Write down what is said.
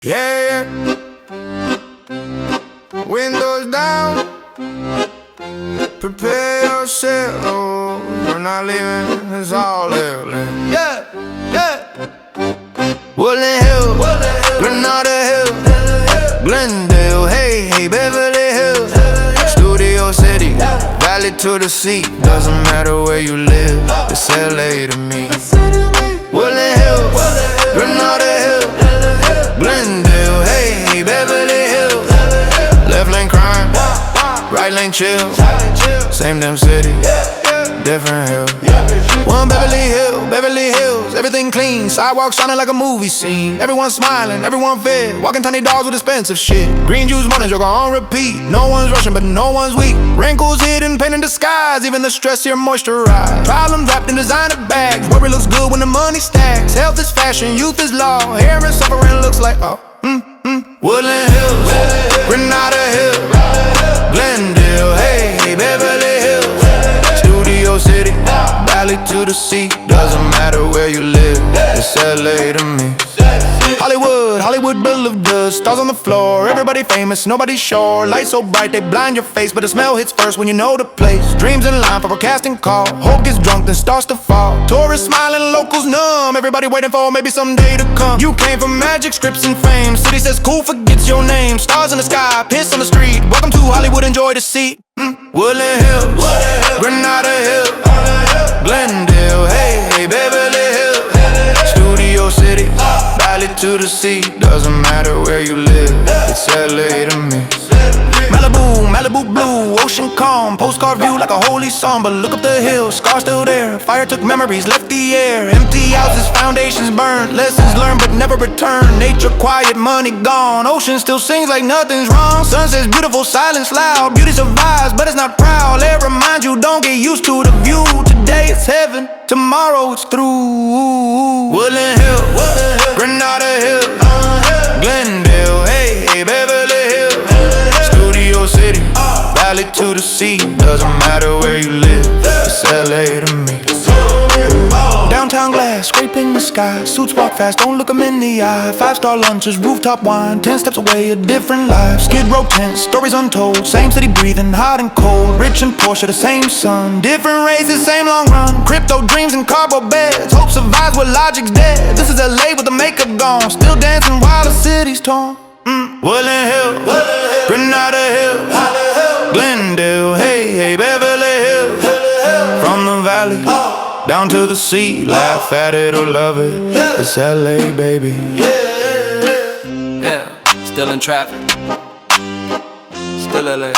Yeah, yeah. Windows down. Prepare yourself. We're not leaving, it's all living. Yeah, yeah. Woodland Hills, Granada Hills, Glendale, hey, Beverly Hills, Studio City, Valley to the sea. Doesn't matter where you live, it's LA to me. Woodland Hills, Granada Hills, Glendale, hey, Beverly Hills. Left lane crime, right lane chill. Same damn city, different hill. One Beverly Hills, everything clean. Sidewalks shining like a movie scene. Everyone smiling, everyone fed. Walking tiny dogs with expensive shit. Green juice morning sugar on repeat. No one's rushing, but no one's weak. Wrinkles hidden, pain in disguise. Even the stress here moisturized. Problems wrapped in designer bags. Worry looks good when the money stacks. Health is fashion, youth is law. Hair and suffering looks like Woodland Hills, Granada Hills, Glendale, hey, Beverly Hills, Studio City, Valley to the sea. Doesn't matter where you live, it's LA to me. Hollywood Boulevard, stars on the floor. Everybody famous, nobody sure. Lights so bright they blind your face, but the smell hits first when you know the place. Dreams in line for a casting call. Hope gets drunk then starts to fall. Tourists smiling, locals numb. Everybody waiting for maybe someday to come. You came from magic, scripts and fame. City says cool, forgets your name. Stars in the sky, piss on the street. Welcome to Hollywood, enjoy the seat. Woodland Hills, Granada Hills, Glendale, hey, Beverly Hills, Studio City, Valley to the sea. Doesn't matter where you live, it's LA to me. Malibu blue, ocean calm. Postcard view like a holy song. But look up the hill, scars still there. Fire took memories, left the air. Empty houses, foundations burned. Lessons learned but never returned. Nature quiet, money gone. Ocean still sings like nothing's wrong. Sun says beautiful, silence loud. Beauty survives but it's not proud. Let it remind you, don't get used to the view. Today it's heaven, tomorrow it's through. Woodland Hills, Granada Hills, Glendale, hey, Beverly Hills, Studio City, Valley to the sea. Doesn't matter where you live, it's LA to me. Downtown glass, scraping the sky. Suits walk fast, don't look 'em in the eye. 5-star lunches, rooftop wine. 10 steps away, a different life. Skid row tents, stories untold. Same city breathing, hot and cold. Rich and poor share the same sun. Different races, same long run. Crypto dreams and cardboard beds. Hope survives where logic's dead. This is LA with the makeup gone. Still dancing while the city's torn. Woodland Hills, Granada Hills, Glendale, hey, Beverly Hills. From the valley down to the sea, laugh at it or love it, it's LA, baby. Yeah, still in traffic, still LA.